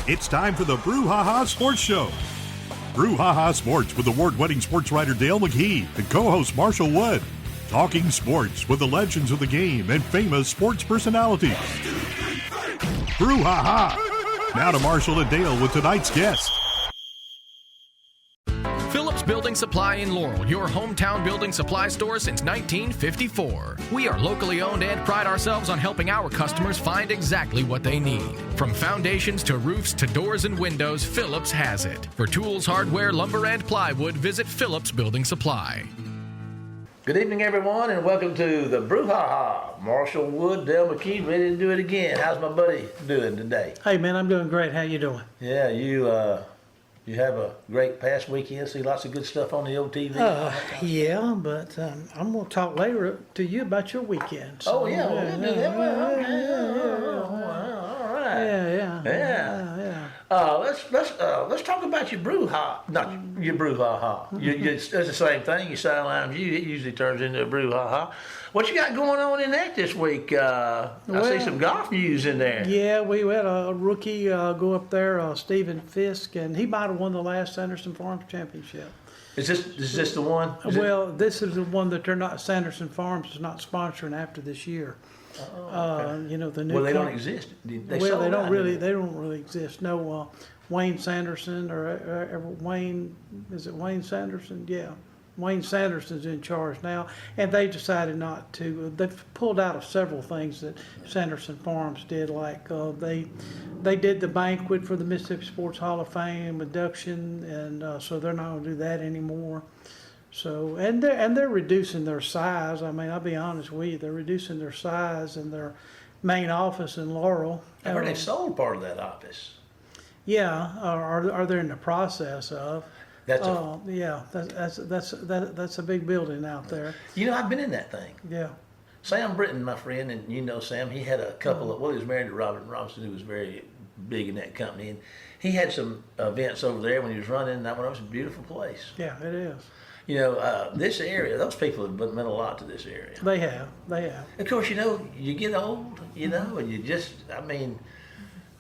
It's time for the Brouhaha Sports Show. Brouhaha Sports with award-winning sports writer Dale McKee and co-host Marshall Wood. Talking sports with the legends of the game and famous sports personalities. Brouhaha. Now to Marshall and Dale with tonight's guest. Phillips Building Supply in Laurel, your hometown building supply store since 1954. We are locally owned and pride ourselves on helping our customers find exactly what they need. From foundations to roofs to doors and windows, Phillips has it. For tools, hardware, lumber, and plywood, visit Phillips Building Supply. Good evening, everyone, and welcome to the Brouhaha. Marshall Wood, Dale McKee, ready to do it again. How's my buddy doing today? Hey, man, I'm doing great. How you doing? Yeah, you have a great past weekend. See lots of good stuff on the old TV. Yeah, but I'm going to talk later to you about your weekend. So, oh, yeah, we'll do that. All right. Yeah. Let's talk about your brouhaha. Not your brouhaha. It's the same thing. You sideline view. It usually turns into a brouhaha. What you got going on in that this week? I see some golf news in there. Yeah, we had a rookie go up there, Stephen Fisk, and he might have won the last Sanderson Farms Championship. Is this the one? This is the one that they're not. Sanderson Farms is not sponsoring after this year. Okay. The new. Well, they don't exist. They don't really exist. No, Wayne Sanderson or Wayne. Is it Wayne Sanderson? Yeah. Wayne Sanderson's in charge now, and they decided not to. They've pulled out of several things that Sanderson Farms did, like they did the banquet for the Mississippi Sports Hall of Fame induction, and so they're not going to do that anymore. So and they're reducing their size. I mean, I'll be honest with you, they're reducing their size in their main office in Laurel. I heard they sold part of that office. Yeah, or they're in the process of. That's a big building out there. You know, I've been in that thing. Yeah. Sam Britton, my friend, and you know Sam, he had a couple of, he was married to Robert Robinson, who was very big in that company, and he had some events over there when he was running. That one was a beautiful place. Yeah, it is. You know, this area, those people have meant a lot to this area. They have. Of course, you know, you get old, you know, and you just, I mean,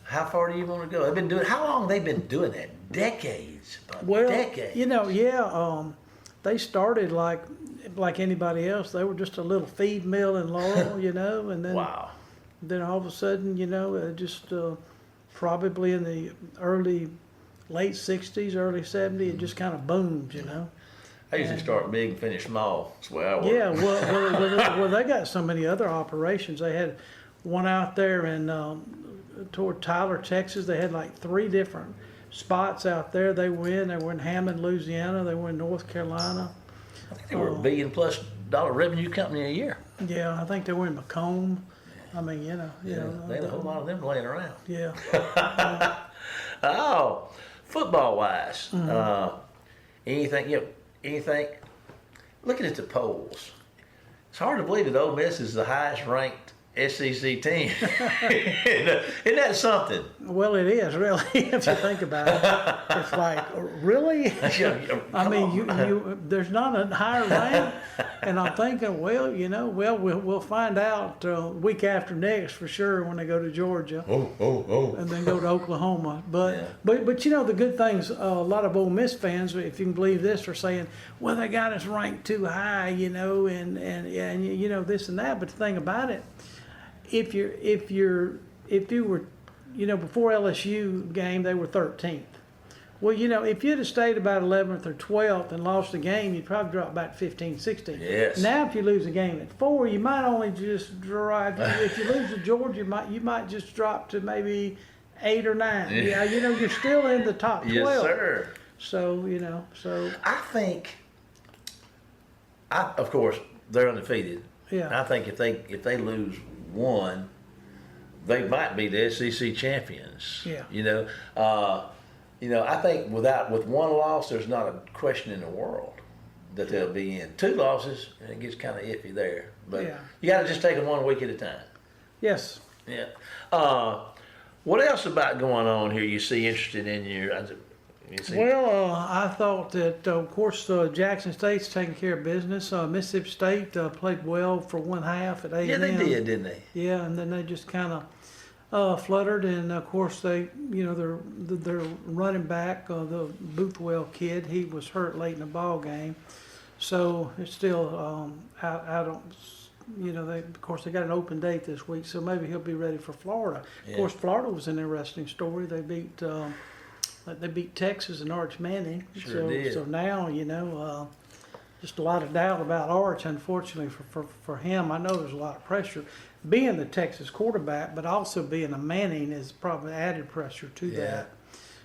how far do you want to go? How long have they been doing that? Decades. Decades. You know, they started like anybody else. They were just a little feed mill in Laurel, you know, and then wow. Then all of a sudden, you know, just probably in the late 60s, early 70s, it just kind of boomed, you know. I usually start big and finish small. That's the way I work. Yeah, well, they got so many other operations. They had one out there toward Tyler, Texas. They had like 3 different spots out there. They were in Hammond, Louisiana. They were in North Carolina. I think they were a $1 billion+ revenue company a year. Yeah, I think they were in Macomb. I mean, you know. They had a whole lot of them laying around. Yeah. Oh, football wise, anything. Looking at the polls, it's hard to believe that Ole Miss is the highest ranked SEC team. Isn't that something? Well, it is, really, if you think about it. It's like, really? I mean, there's not a higher rank. And I'm thinking, we'll find out week after next for sure when they go to Georgia. And then go to Oklahoma. But you know, the good things, a lot of Ole Miss fans, if you can believe this, are saying, well, they got us ranked too high, you know, and you know, this and that. But the thing about it, if you were, you know, before LSU game, they were 13th. Well, you know, if you'd have stayed about 11th or 12th and lost the game, you'd probably drop back 15, 16. Yes. Now, if you lose a game at 4, you might only just drop. If you lose to Georgia, you might just drop to maybe 8 or 9. Yeah, you know, you're still in the top 12. Yes, sir. So, you know, I think, of course, they're undefeated. Yeah. I think if they lose one, they might be the SEC champions. Yeah. You know, I think with one loss, there's not a question in the world that they'll be in. 2 losses, and it gets kind of iffy there. But you got to just take them 1 week at a time. Yes. Yeah. What else about going on here you see interested in your? Well, I thought that, of course, Jackson State's taking care of business. Mississippi State played well for one half at A&M. Yeah, they did, didn't they? Yeah, and then they just kind of fluttered, and of course their running back, the Boothwell kid, he was hurt late in the ball game, so it's still out on. Of course they got an open date this week, so maybe he'll be ready for Florida. Yeah. Of course, Florida was an interesting story. They beat Texas and Arch Manning. Sure did. So now just a lot of doubt about Arch, unfortunately for him. I know there's a lot of pressure. Being the Texas quarterback, but also being a Manning is probably added pressure to that.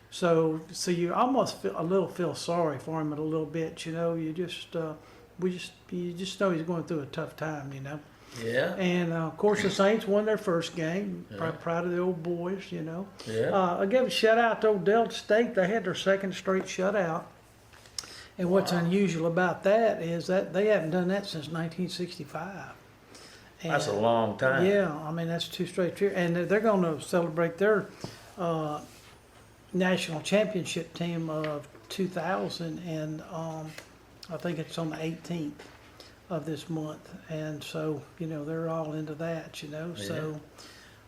So you almost feel sorry for him a little bit. You just know he's going through a tough time. Yeah. And of course the Saints won their first game. Proud of the old boys. Yeah. I gave a shout out to old Delta State. They had their second straight shutout. And what's unusual about that is that they haven't done that since 1965. And that's a long time. Yeah, I mean, that's 2 straight years. And they're going to celebrate their national championship team of 2000, and I think it's on the 18th of this month. And so, they're all into that, Yeah.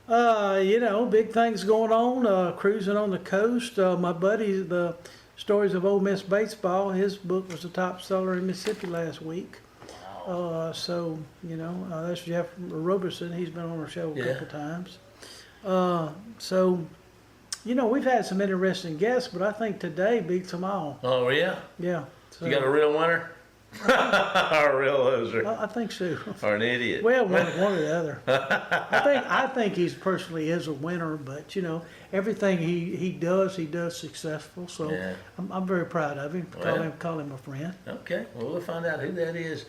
So, big things going on, cruising on the coast. My buddy, the Stories of Ole Miss Baseball, his book was the top seller in Mississippi last week. So, that's Jeff Roberson. He's been on our show a couple times. So, we've had some interesting guests, but I think today beats them all. Oh, yeah? Yeah. So, you got a real winner? Or a real loser? I think so. Or an idiot? Well, one or the other. I think he personally is a winner, but everything he does successful. So yeah. I'm very proud of him. Call him a friend. Okay, well, we'll find out who that is.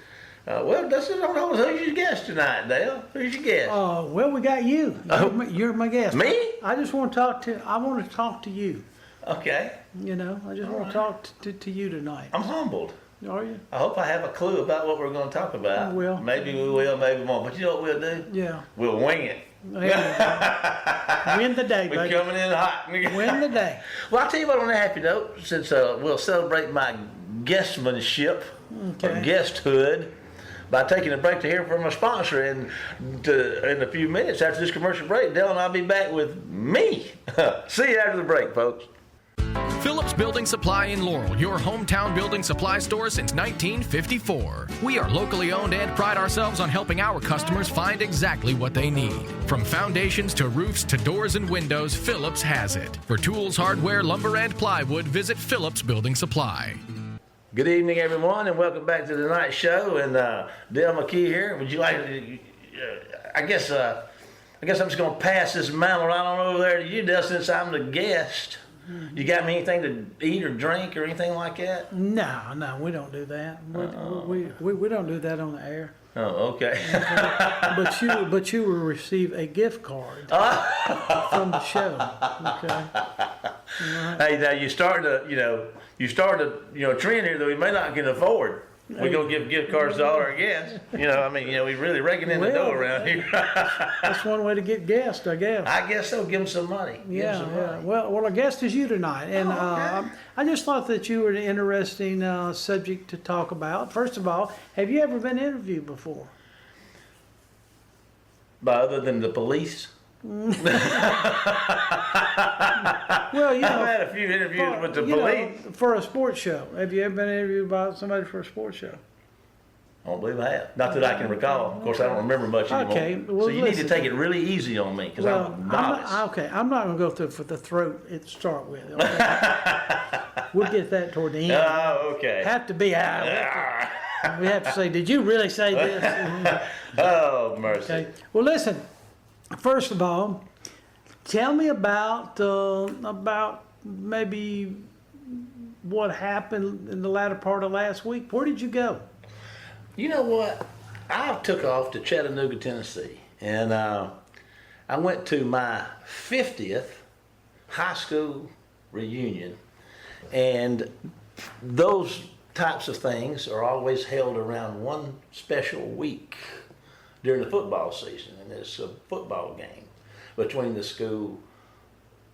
Well, that's it. Who's your guest tonight, Dale? Who's your guest? Well, we got you. You're my guest. Me? I just want to talk to. I want to talk to you. Okay. I just want to talk to you tonight. I'm humbled. Are you? I hope I have a clue about what we're going to talk about. I will. Maybe we will, maybe we won't. But you know what we'll do? Yeah. We'll wing it. Win the day, We're baby. coming in hot. Win the day. Well, I'll tell you what, on a happy note, since we'll celebrate my guestmanship or guesthood by taking a break to hear from a sponsor. And in a few minutes after this commercial break, Dale and I'll be back with me. See you after the break, folks. Phillips Building Supply in Laurel, your hometown building supply store since 1954. We are locally owned and pride ourselves on helping our customers find exactly what they need. From foundations to roofs to doors and windows, Phillips has it. For tools, hardware, lumber, and plywood, visit Phillips Building Supply. Good evening, everyone, and welcome back to tonight's show. And Dale McKee here. Would you like to? I guess I'm just going to pass this mantle right on over there to you, Dale, since I'm the guest. You got me anything to eat or drink or anything like that? No, we don't do that. We don't do that on the air. Oh, okay. But you will receive a gift card from the show. Okay. Right. Hey, now you start a trend here that we may not can afford. We're gonna give gift cards to all our guests. We really raking in the dough around here. That's one way to get guests, I guess. I guess so. Give them some money. Yeah. Well, our guest is you tonight, and okay. I just thought that you were an interesting subject to talk about. First of all, have you ever been interviewed before? By other than the police? Well, I've had a few interviews with the police. For a sports show. Have you ever been interviewed by somebody for a sports show? I don't believe I have. Not that I can recall. Of course, I don't remember much anymore. Okay. Well, so you need to take it really easy on me because I'm a novice. I'm not going to go through for the throat to start with. Okay? We'll get that toward the end. Oh, okay. Have to be we have to say, did you really say this? Oh, mercy. Okay. Well, listen. First of all, tell me about maybe what happened in the latter part of last week. Where did you go? You know what? I took off to Chattanooga, Tennessee, and I went to my 50th high school reunion, and those types of things are always held around one special week during the football season, and it's a football game between the school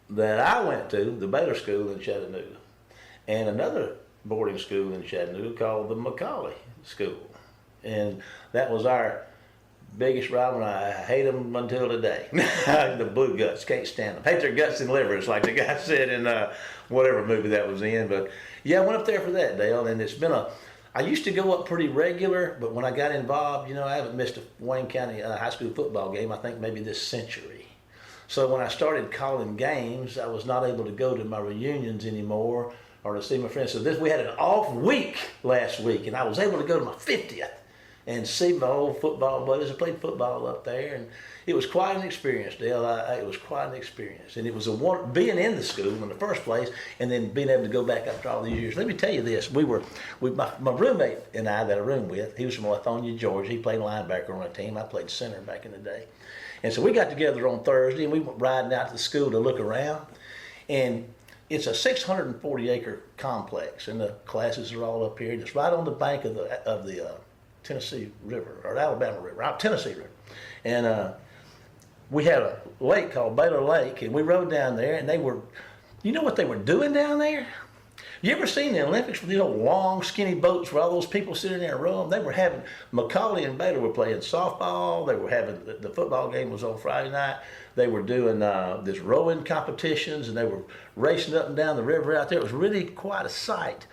that I went to, the Baylor School in Chattanooga, and another boarding school in Chattanooga called the McKee School. And that was our biggest rival. I hate them until today. The Blue Guts, can't stand them. Hate their guts and livers, like the guy said in whatever movie that was in. But yeah, I went up there for that, Dale, and it's been I used to go up pretty regular, but when I got involved, I haven't missed a Wayne County high school football game, I think maybe this century. So when I started calling games, I was not able to go to my reunions anymore or to see my friends. So we had an off week last week, and I was able to go to my 50th and see my old football buddies. I played football up there, and it was quite an experience, Dale. It was quite an experience, and it was being in the school in the first place, and then being able to go back after all these years. Let me tell you this: my roommate and I that I roomed with, he was from Lithonia, Georgia. He played linebacker on our team. I played center back in the day, and so we got together on Thursday, and we went riding out to the school to look around, and it's a 640-acre complex, and the classes are all up here. It's right on the bank of the Tennessee River, or Alabama River, Tennessee River. And we had a lake called Baylor Lake, and we rode down there, and you know what they were doing down there? You ever seen the Olympics with these old long, skinny boats where all those people sitting there and rowing? They were having, McCee and Baylor were playing softball. They were having, the football game was on Friday night. They were doing this rowing competitions, and they were racing up and down the river out there. It was really quite a sight.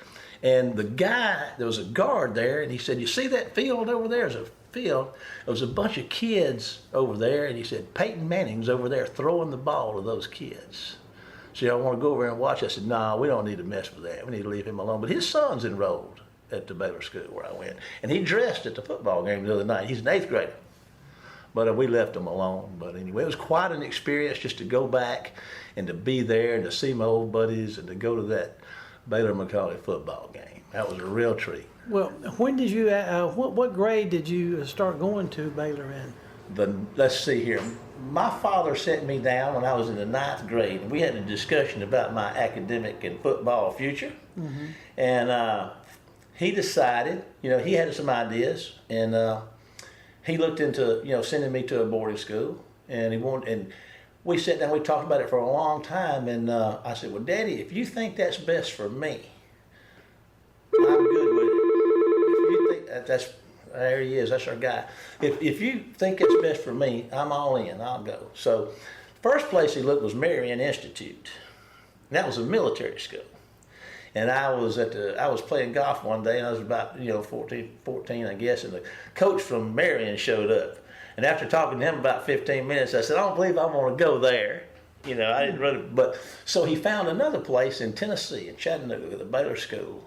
And there was a guard there, and he said, "You see that field over there? There's a field. There was a bunch of kids over there," and he said, "Peyton Manning's over there throwing the ball to those kids. So I want to go over there and watch." I said, "No, we don't need to mess with that. We need to leave him alone." But his son's enrolled at the Baylor school where I went, and he dressed at the football game the other night. He's an 8th grader. But we left him alone. But anyway, it was quite an experience just to go back and to be there and to see my old buddies and to go to that Baylor McCee football game. That was a real treat. Well, when did you, what grade did you start going to Baylor in? Let's see here. My father set me down when I was in the 9th grade, and we had a discussion about my academic and football future. Mm-hmm. And he decided, he had some ideas, and he looked into, sending me to a boarding school, and we sat down, we talked about it for a long time, and I said, "Well, Daddy, if you think that's best for me, I'm good with it. If you think there he is, that's our guy. If you think it's best for me, I'm all in, I'll go." So first place he looked was Marion Institute. And that was a military school. And I was playing golf one day, and I was about 14, I guess, and the coach from Marion showed up. And after talking to him about 15 minutes, I said, "I don't believe I want to go there." I didn't really, but so he found another place in Tennessee, in Chattanooga, the Baylor School.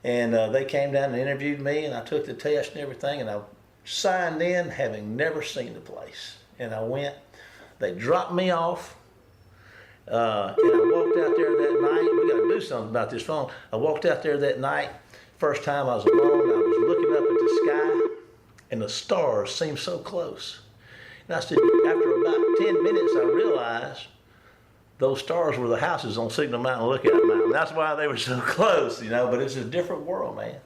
And they came down and interviewed me, and I took the test and everything, and I signed in having never seen the place. And I went, they dropped me off, and I walked out there that night. We got to do something about this phone. I walked out there that night, first time I was alone, I was looking up at the sky, and the stars seemed so close. And I said, after about 10 minutes, I realized those stars were the houses on Signal Mountain Lookout Mountain. That's why they were so close, but it's a different world, man.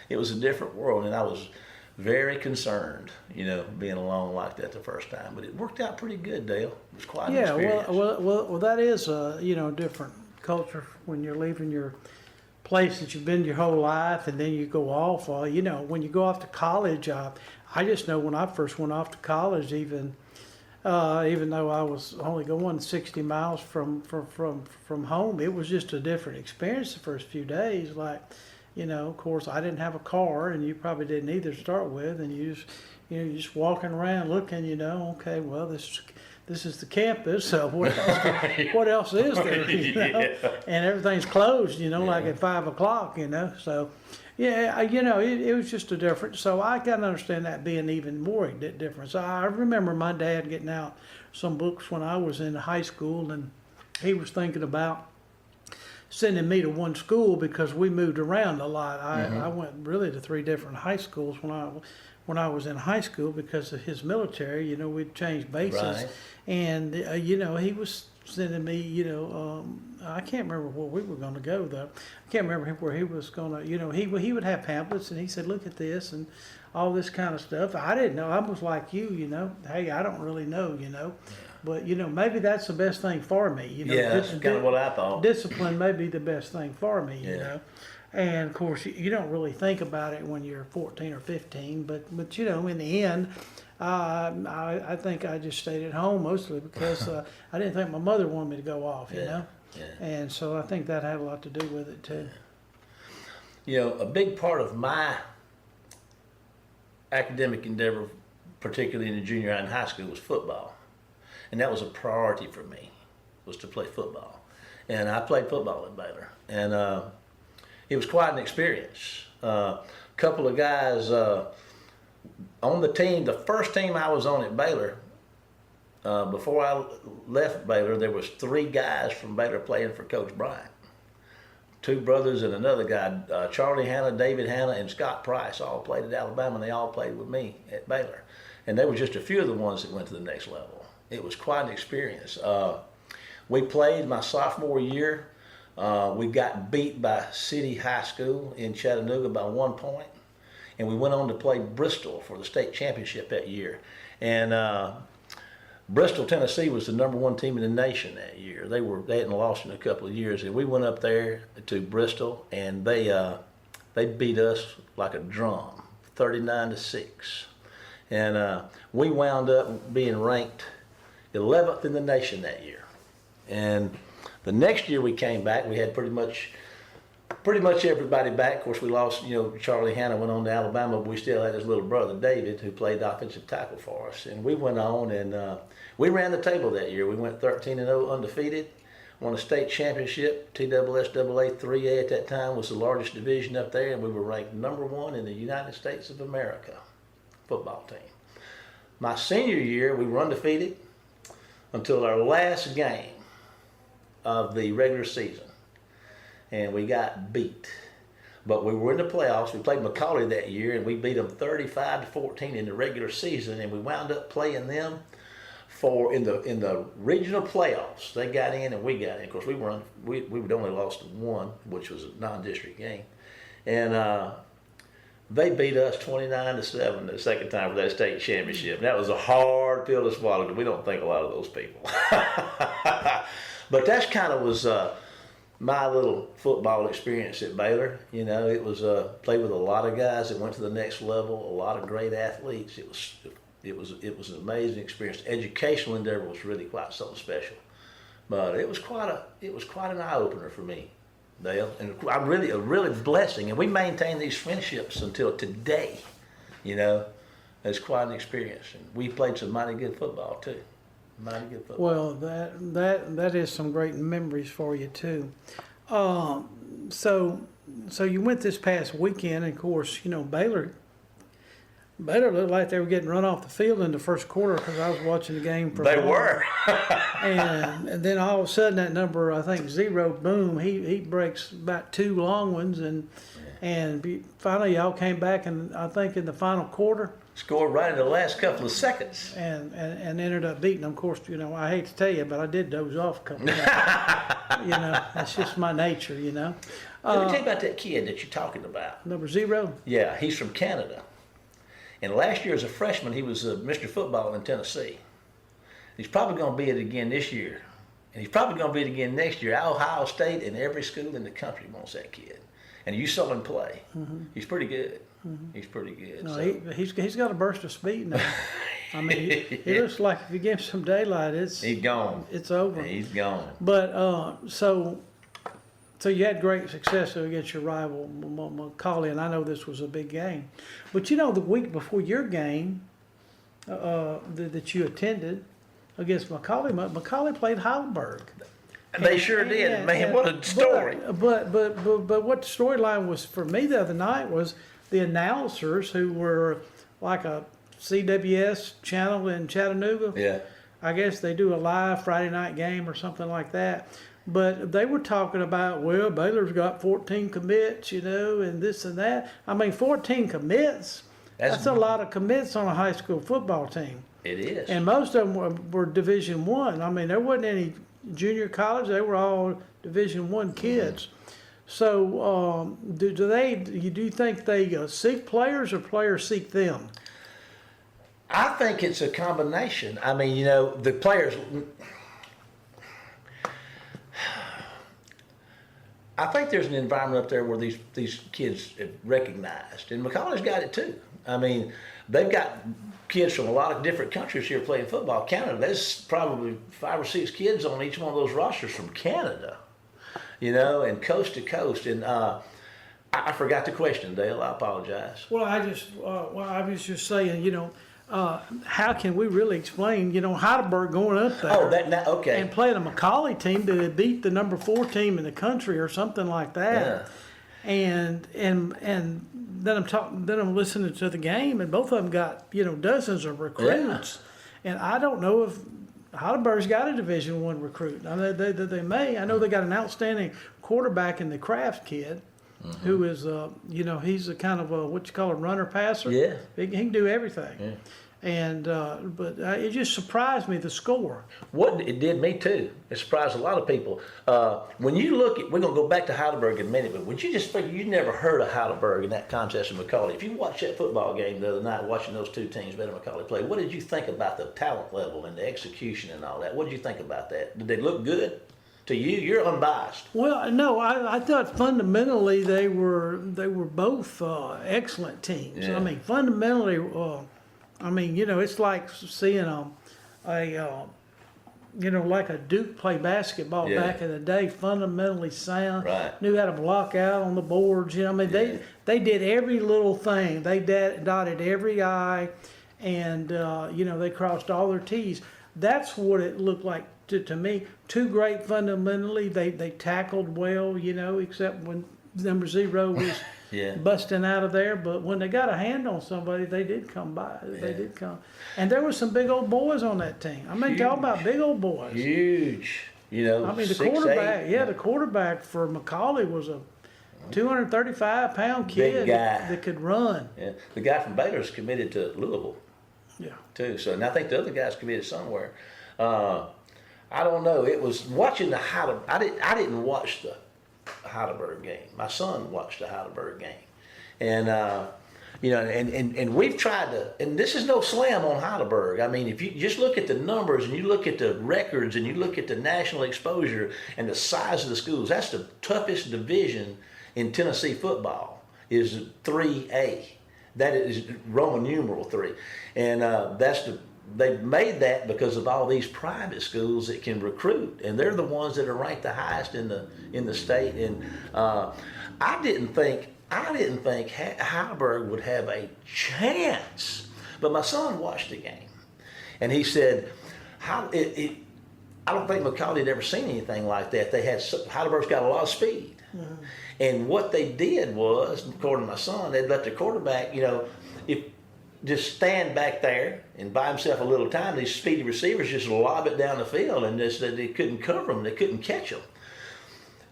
It was a different world, and I was very concerned, being alone like that the first time. But it worked out pretty good, Dale. It was quite an experience. Well, that is a different culture when you're leaving your place that you've been your whole life, and then you go off. When you go off to college, I just know when I first went off to college, even though I was only going 60 miles from home, it was just a different experience the first few days. Of course, I didn't have a car, and you probably didn't either to start with, and you're just walking around looking, okay, well, this is the campus, so what else is there, Yeah. And everything's closed, like at 5 o'clock, so. Yeah, it was just a difference. So I can understand that being even more different. So I remember my dad getting out some books when I was in high school, and he was thinking about sending me to one school because we moved around a lot. I went really to 3 different high schools when I was in high school because of his military. We'd change bases, right. And he was sending me, I can't remember where we were going to go though. I can't remember where he was going to, he would have pamphlets, and he said, "Look at this," and all this kind of stuff. I didn't know. I was like you, hey, I don't really know, But, maybe that's the best thing for me. Yeah, that's kind of what I thought. Discipline may be the best thing for me, you know. And, of course, you don't really think about it when you're 14 or 15. But in the end, I think I just stayed at home mostly because I didn't think my mother wanted me to go off, you know. Yeah. And so I think that had a lot to do with it, too. A big part of my academic endeavor, particularly in the junior high and high school, was football. And that was a priority for me, was to play football. And I played football at Baylor. And it was quite an experience. A couple of guys on the team, the first team I was on at Baylor, before I left Baylor, there was 3 guys from Baylor playing for Coach Bryant. 2 brothers and another guy, Charlie Hanna, David Hanna, and Scott Price, all played at Alabama, and they all played with me at Baylor. And they were just a few of the ones that went to the next level. It was quite an experience. We played my sophomore year. We got beat by City High School in Chattanooga by 1 point. And we went on to play Bristol for the state championship that year. And Bristol, Tennessee was the #1 team in the nation that year. They hadn't lost in a couple of years. And we went up there to Bristol, and they beat us like a drum, 39-6. And we wound up being ranked 11th in the nation that year. And the next year we came back, we had pretty much everybody back. Of course, we lost, Charlie Hanna went on to Alabama, but we still had his little brother, David, who played offensive tackle for us. And we went on, and we ran the table that year. We went 13-0 undefeated, won a state championship. TSSAA 3A at that time was the largest division up there, and we were ranked #1 in the United States of America football team. My senior year, we were undefeated until our last game of the regular season, and we got beat. But we were in the playoffs. We played McCallie that year, and we beat them 35-14 in the regular season, and we wound up playing them in the regional playoffs. They got in, and we got in. Of course, we would only lost to 1, which was a non-district game, and they beat us 29-7 the second time for that state championship. That was a hard pill to swallow. We don't think a lot of those people. But that's kind of was my little football experience at Baylor. It was played with a lot of guys that went to the next level, a lot of great athletes. It was an amazing experience. Educational endeavor was really quite something special. But it was quite an eye opener for me, Dale, and a really blessing. And we maintained these friendships until today. It's quite an experience, and we played some mighty good football too. Mighty good football. Well, that is some great memories for you too. So you went this past weekend, and of course, Baylor looked like they were getting run off the field in the first quarter because I was watching the game. They were. and then all of a sudden that number, I think 0, boom, he breaks about 2 long ones, and finally y'all came back, and I think in the final quarter scored right in the last couple of seconds. And ended up beating them. Of course, I hate to tell you, but I did doze off a couple of times. That's just my nature, Let me tell you about that kid that you're talking about. Number 0? Yeah, he's from Canada. And last year as a freshman, he was Mr. Football in Tennessee. He's probably going to be it again this year. And he's probably going to be it again next year. Ohio State and every school in the country wants that kid. And you saw him play. Mm-hmm. He's pretty good. Mm-hmm. He's pretty good. No, so. He's got a burst of speed now. I mean, he looks like if you give him some daylight, he's gone. It's over. He's gone. But so you had great success against your rival McCallie, and I know this was a big game. But the week before your game that you attended against McCallie played Heidelberg. They sure did, man. What a story! But what the storyline was for me the other night was the announcers, who were like a CWS channel in Chattanooga. Yeah. I guess they do a live Friday night game or something like that. But they were talking about, Baylor's got 14 commits, and this and that. I mean, 14 commits, that's a lot of commits on a high school football team. It is. And most of them were Division I. I mean, there wasn't any junior college. They were all Division I kids. Mm-hmm. So do you think they seek players, or players seek them? I think it's a combination. I mean, you know, the players. I think there's an environment up there where these kids are recognized, and McCallie's got it too. I mean, they've got kids from a lot of different countries here playing football. Canada, there's probably 5 or 6 kids on each one of those rosters from Canada, you know, and coast to coast. And I forgot the question, Dale. I apologize. Well, I was just saying, you know, how can we really explain, you know, Heidelberg going up there okay. and playing a McCallie team that had beat the number 4 team in the country or something like that. Yeah. And then I'm listening to the game, and both of them got, you know, dozens of recruits. Yeah. And I don't know if Heidelberg's got a Division I recruit. I know they may. I know they got an outstanding quarterback in the Crafts kid. Mm-hmm. Who is, you know, he's a kind of a, what you call a runner passer. Yeah. He can do everything. Yeah. And, but it just surprised me, the score. It did me too. It surprised a lot of people. When you look at, we're going to go back to Heidelberg in a minute, but would you just figure you never heard of Heidelberg in that contest in McCallie? If you watched that football game the other night, watching those 2 teams, Ben and McCallie play, what did you think about the talent level and the execution and all that? What did you think about that? Did they look good? To you, you're unbiased. Well, no, I thought fundamentally they were both excellent teams. Yeah. I mean, fundamentally, I mean, you know, it's like seeing you know, like a Duke play basketball back in the day. Fundamentally sound, right. Knew how to block out on the boards. You know, I mean, they did every little thing. They dotted every I, and you know, they crossed all their T's. That's what it looked like to me. 2 great fundamentally. They tackled well, you know, except when number 0 was busting out of there. But when they got a hand on somebody, they did come by. They did come. And there was some big old boys on that team. I mean, talk about big old boys. Huge. You know, I mean, the 6'8". quarterback, the quarterback for McCallie was a 235-pound kid Big guy. that could run. Yeah. The guy from Baylor's committed to Louisville. Yeah. Too. So, and I think the other guy's committed somewhere. I don't know. It was watching the Heidelberg. I didn't watch the Heidelberg game. My son watched the Heidelberg game, and you know, and we've tried to. And this is no slam on Heidelberg. I mean, if you just look at the numbers and you look at the records and you look at the national exposure and the size of the schools, that's the toughest division in Tennessee football. Is 3A. That is Roman numeral 3, and they've made that because of all these private schools that can recruit, and they're the ones that are ranked the highest in the state. And I didn't think Heidelberg would have a chance, but my son watched the game, and he said, I don't think McCallie had ever seen anything like that. Heidelberg's got a lot of speed. Mm-hmm. And what they did was, according to my son, they'd let the quarterback, you know, just stand back there and buy himself a little time. These speedy receivers just lob it down the field, and they couldn't cover them. They couldn't catch them.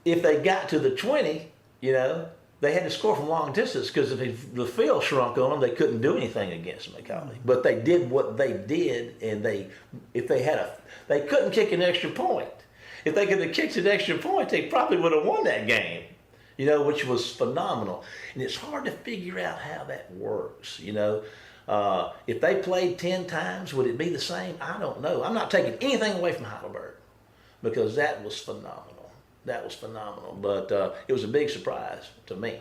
If they got to the 20, you know, they had to score from long distance because if the field shrunk on them, they couldn't do anything against McCallie. But they did what they did, and they couldn't kick an extra point. If they could have kicked an extra point, they probably would have won that game. You know, which was phenomenal. And it's hard to figure out how that works, you know. If they played 10 times, would it be the same? I don't know. I'm not taking anything away from Heidelberg because that was phenomenal. That was phenomenal. But it was a big surprise to me.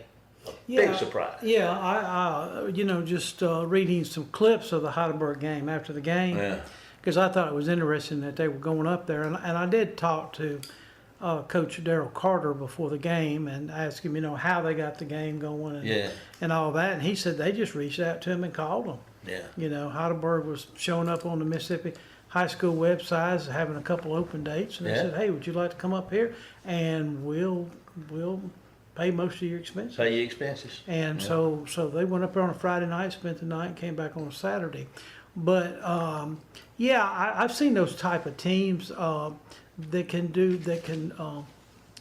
Big surprise. Yeah, I you know, just reading some clips of the Heidelberg game after the game. Yeah. Because I thought it was interesting that they were going up there. And I did talk to Coach Darryl Carter before the game and asked him, you know, how they got the game going and all that. And he said they just reached out to him and called him. Yeah. You know, Heidelberg was showing up on the Mississippi high school websites, having a couple open dates. And they said, hey, would you like to come up here? And we'll pay most of your expenses. Pay your expenses. And so they went up there on a Friday night, spent the night, and came back on a Saturday. But, I've seen those type of teams that can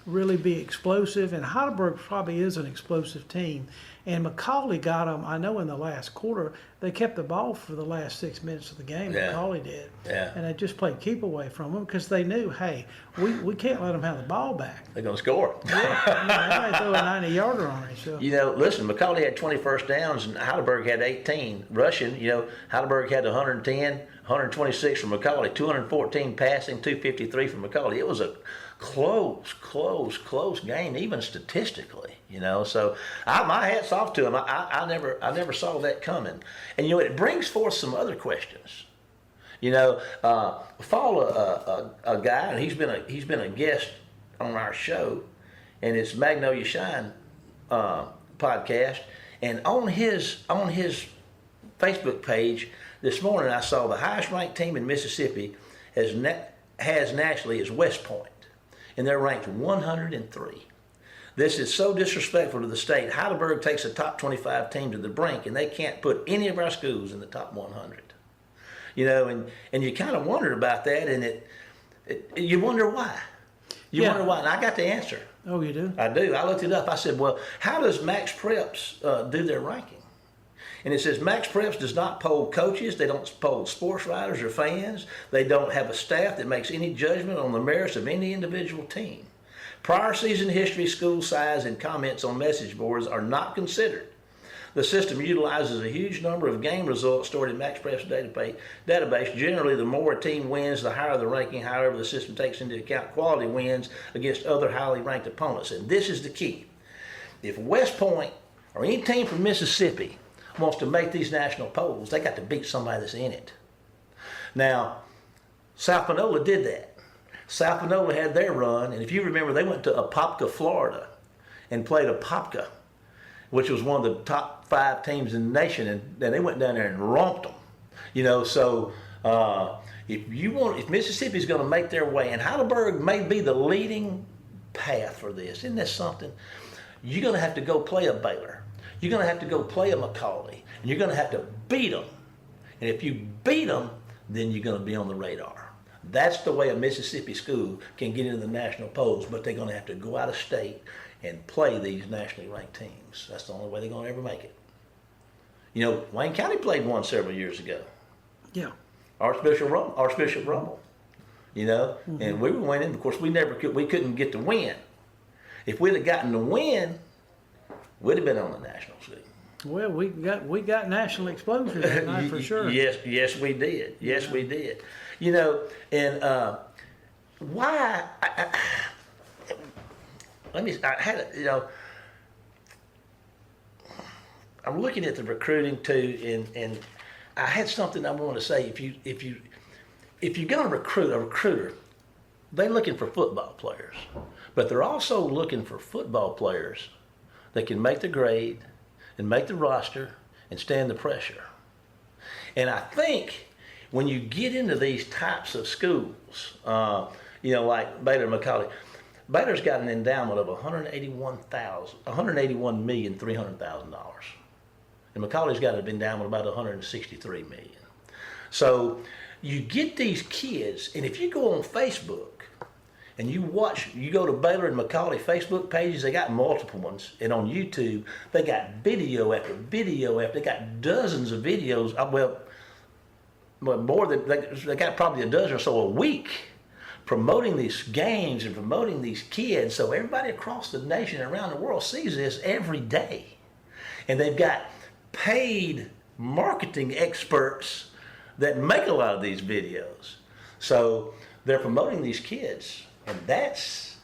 really be explosive, and Heidelberg probably is an explosive team. And McCallie got them, I know in the last quarter, they kept the ball for the last 6 minutes of the game. Yeah. McCauley did. Yeah. And they just played keep away from them because they knew, hey, we can't let them have the ball back. They're going to score. Yeah, they might throw a 90-yarder on it. So. Listen, McCauley had 20 first downs and Heidelberg had 18 rushing. Heidelberg had 110, 126 from McCauley, 214 passing, 253 from McCauley. It was a close game, even statistically. So my hat's off to him. I never saw that coming. And it brings forth some other questions. Follow a guy, and he's been a guest on our show, and it's Magnolia Shine podcast. And on his Facebook page this morning, I saw the highest ranked team in Mississippi has nationally is West Point, and they're ranked 103. This is so disrespectful to the state. Heidelberg takes a top 25 team to the brink, and they can't put any of our schools in the top 100. And you kind of wondered about that, and you wonder why. You wonder why, and I got the answer. Oh, you do? I do. I looked it up. I said, well, how does Max Preps do their ranking? And it says Max Preps does not poll coaches. They don't poll sports writers or fans. They don't have a staff that makes any judgment on the merits of any individual team. Prior season history, school size, and comments on message boards are not considered. The system utilizes a huge number of game results stored in Max Preps database. Generally, the more a team wins, the higher the ranking. However, the system takes into account quality wins against other highly ranked opponents. And this is the key. If West Point or any team from Mississippi wants to make these national polls, they got to beat somebody that's in it. Now, South Panola did that. South Panola had their run, and if you remember, they went to Apopka, Florida, and played Apopka, which was one of the top 5 teams in the nation, and they went down there and romped them. So if Mississippi's going to make their way, and Heidelberg may be the leading path for this, isn't that something? You're going to have to go play a Baylor. You're going to have to go play a McCauley, and you're going to have to beat them. And if you beat them, then you're going to be on the radar. That's the way a Mississippi school can get into the national polls, but they're going to have to go out of state and play these nationally ranked teams. That's the only way they're going to ever make it. Wayne County played one several years ago. Yeah. Archbishop Rummel. And we were winning. Of course, we couldn't get the win. If we'd have gotten the win, we'd have been on the national scene. Well, we got national exposure that night for sure. Yes, we did. Yes, we did. And why? I'm looking at the recruiting too, and I had something I want to say. If you're going to recruit a recruiter, they're looking for football players, but they're also looking for football players that can make the grade and make the roster and stand the pressure. And I think when you get into these types of schools, like Baylor and McCauley, Baylor's got an endowment of $181,300,000, and McCauley's got an endowment of about $163 million. So you get these kids, and if you go on Facebook and you go to Baylor and McCauley Facebook pages, they got multiple ones, and on YouTube they got video after video after. They got dozens of videos. More than they got probably a dozen or so a week, promoting these games and promoting these kids, so everybody across the nation and around the world sees this every day. And they've got paid marketing experts that make a lot of these videos. So they're promoting these kids, and that's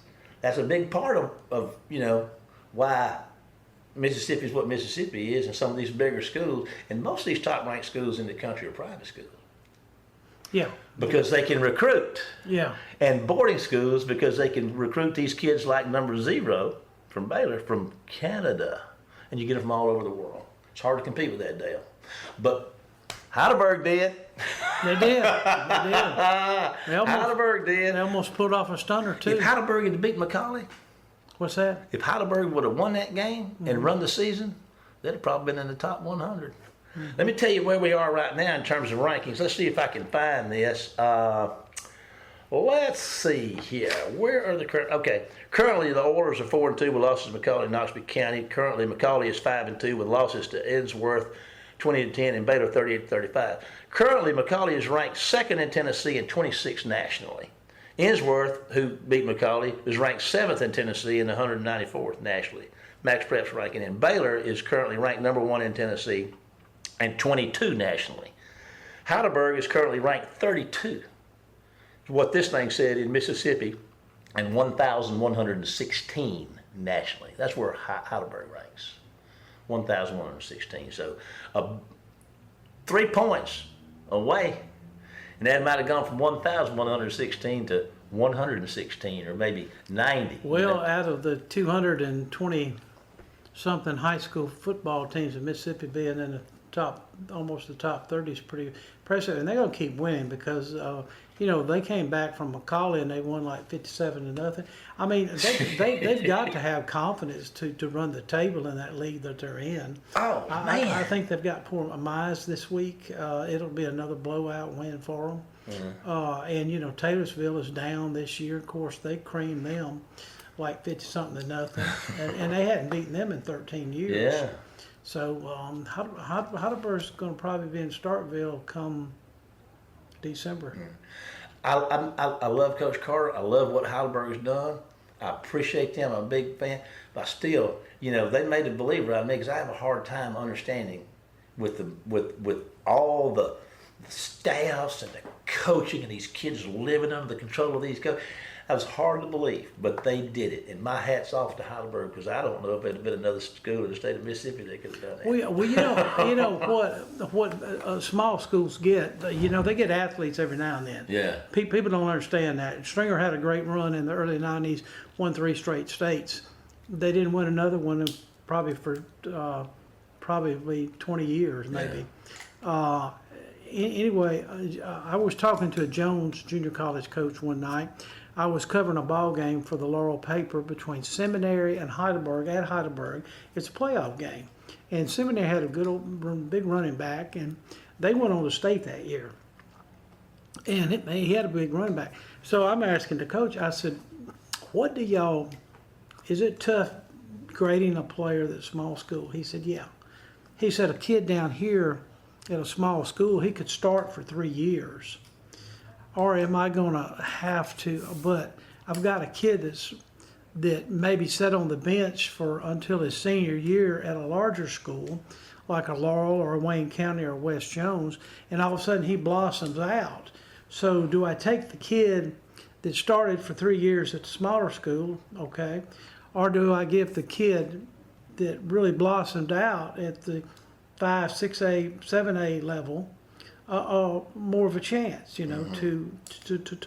a big part of why Mississippi is what Mississippi is, and some of these bigger schools, and most of these top-ranked schools in the country are private schools. Yeah. Because they can recruit. Yeah. And boarding schools because they can recruit these kids like number 0 from Baylor from Canada. And you get them from all over the world. It's hard to compete with that, Dale. But Heidelberg did. They did. Heidelberg did. They almost pulled off a stunner, too. If Heidelberg had beat McCauley. What's that? If Heidelberg would have won that game and run the season, they'd have probably been in the top 100. Let me tell you where we are right now in terms of rankings. Let's see if I can find this. Let's see here. Where are the current? Okay, currently the Oilers are 4-2 with losses to McCauley and Knoxville County. Currently McCauley is 5-2 with losses to Edgeworth, 20-10, and Baylor 38-35. Currently, McCallie is ranked second in Tennessee and 26th nationally. Innsworth, who beat McCallie, is ranked 7th in Tennessee and 194th nationally. Max Prep's ranking. And Baylor is currently ranked number 1 in Tennessee and 22 nationally. Heidelberg is currently ranked 32. What this thing said in Mississippi, and 1,116 nationally. That's where Heidelberg ranks. 1,116. So 3 points away. And that might have gone from 1,116 to 116 or maybe 90. Well, out of the 220-something high school football teams in Mississippi being in the top, almost the top 30 is pretty impressive. And they're going to keep winning because, they came back from McCallie and they won like 57-0. I mean, they've got to have confidence to run the table in that league that they're in. Oh, man. I think they've got poor Mize this week. It'll be another blowout win for them. Mm-hmm. And Taylorsville is down this year. Of course, they creamed them like 50-something-0, and they hadn't beaten them in 13 years. Yeah. So Heidelberg's going to probably be in Starkville come December. I love Coach Carter. I love what Heidelberg's done. I appreciate them. I'm a big fan. But still, they made a believer out of me because I have a hard time understanding with all the staffs and the coaching and these kids living under the control of these coaches. That was hard to believe, but they did it. And my hat's off to Heidelberg because I don't know if there'd have been another school in the state of Mississippi that could have done that. Well, what small schools get, they get athletes every now and then. Yeah. People don't understand that. Stringer had a great run in the early 90s, won 3 straight states. They didn't win another one probably for 20 years, maybe. Yeah. Anyway, I was talking to a Jones junior college coach one night. I was covering a ball game for the Laurel paper between Seminary and Heidelberg at Heidelberg. It's a playoff game. And Seminary had a good old big running back, and they went on to state that year. And he had a big running back. So I'm asking the coach, I said, is it tough grading a player that's small school? He said, yeah. He said, a kid down here at a small school, he could start for 3 years. Or am I going to have to? But I've got a kid that maybe sat on the bench until his senior year at a larger school, like a Laurel or a Wayne County or West Jones, and all of a sudden he blossoms out. So do I take the kid that started for 3 years at the smaller school, okay, or do I give the kid that really blossomed out at the 5, 6A, 7A level more of a chance, to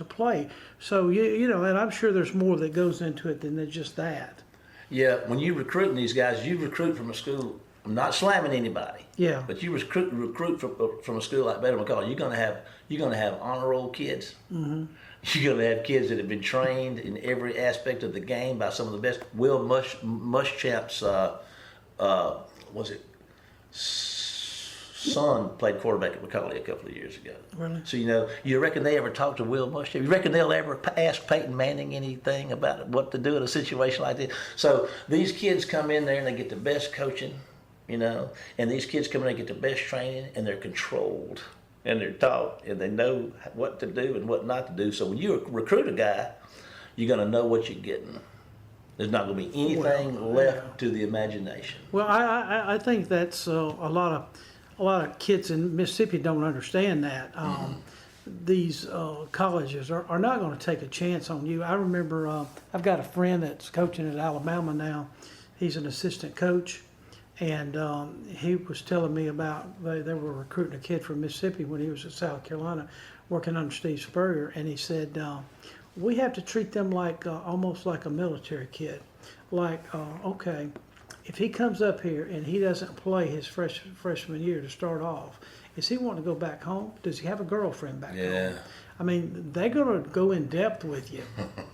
play. So and I'm sure there's more that goes into it than just that. Yeah, when you recruiting these guys, you recruit from a school. I'm not slamming anybody. Yeah. But you recruit from a school like Baylor McCallie. You're gonna have honor roll kids. Mm-hmm. You're gonna have kids that have been trained in every aspect of the game by some of the best. Will Muschamp's was it? Son played quarterback at McCallie a couple of years ago. Really? So you reckon they ever talk to Will Muschamp? You reckon they'll ever ask Peyton Manning anything about what to do in a situation like this? So these kids come in there and they get the best coaching, and these kids come in and get the best training, and they're controlled and they're taught and they know what to do and what not to do. So when you recruit a guy, you're going to know what you're getting. There's not going to be anything left to the imagination. Well, I think that's a lot of kids in Mississippi don't understand that. These colleges are not going to take a chance on you. I remember I've got a friend that's coaching at Alabama now. He's an assistant coach, and he was telling me about they were recruiting a kid from Mississippi when he was at South Carolina working under Steve Spurrier, and he said, we have to treat them like almost like a military kid. Like, okay, if he comes up here and he doesn't play his freshman year to start off, is he wanting to go back home? Does he have a girlfriend back home? I mean, they're going to go in depth with you.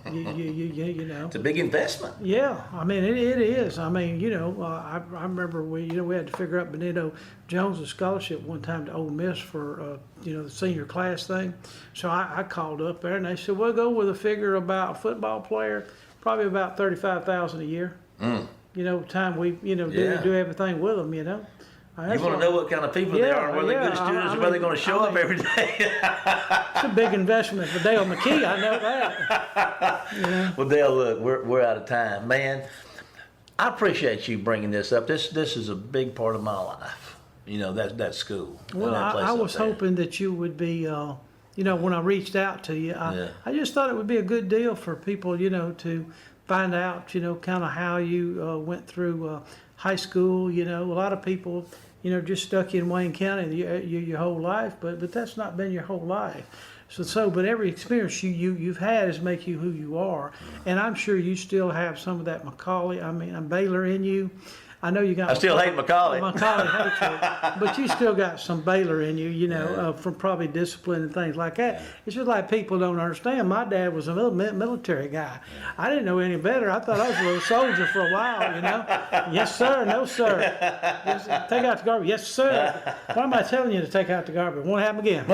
You know. It's a big investment. Yeah, I mean it is. I mean, I remember we had to figure out Benito Jones' scholarship one time to Ole Miss for the senior class thing. So I called up there and they said, we'll go with a figure about a football player, probably about $35,000 a year. Time we do everything with them. You want to know what kind of people they are and whether they're good students and whether they're going to show up every day. It's a big investment for Dale McKee, I know that. Yeah. Well, Dale, look, we're out of time. Man, I appreciate you bringing this up. This is a big part of my life. You know, that school. Well, I was hoping that you would be, you know, when I reached out to you, I just thought it would be a good deal for people, you know, to find out, you know, kind of how you went through high school. You know, a lot of people, you know, just stuck in Wayne County your whole life, but that's not been your whole life. But every experience you've had has make you who you are, and I'm sure you still have some of that Baylor in you. I know you got. I still hate McCauley. McCauley hates you, but you still got some Baylor in you, you know, from probably discipline and things like that. It's just like people don't understand. My dad was a military guy. I didn't know any better. I thought I was a little soldier for a while, you know. Yes, sir. No, sir. Yes, take out the garbage. Yes, sir. Why am I telling you to take out the garbage? Won't happen again.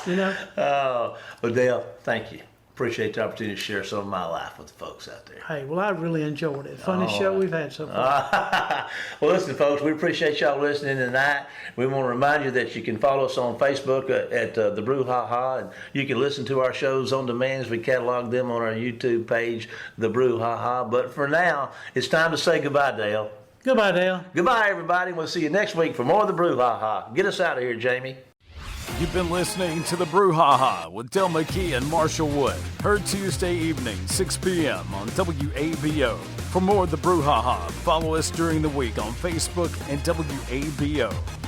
You know. Oh, well, Dale, thank you. Appreciate the opportunity to share some of my life with the folks out there. Hey, well, I really enjoyed it. Funniest show we've had so far. Well, listen, folks, we appreciate y'all listening tonight. We want to remind you that you can follow us on Facebook at the Brouhaha, and you can listen to our shows on demand as we catalog them on our YouTube page, the Brouhaha. But for now, it's time to say goodbye, Dale. Goodbye, Dale. Goodbye, everybody. We'll see you next week for more of the Brouhaha. Get us out of here, Jamie. You've been listening to the Brouhaha with Del McKee and Marshall Wood. Heard Tuesday evening, 6 p.m. on WABO. For more of the Brouhaha, follow us during the week on Facebook and WABO.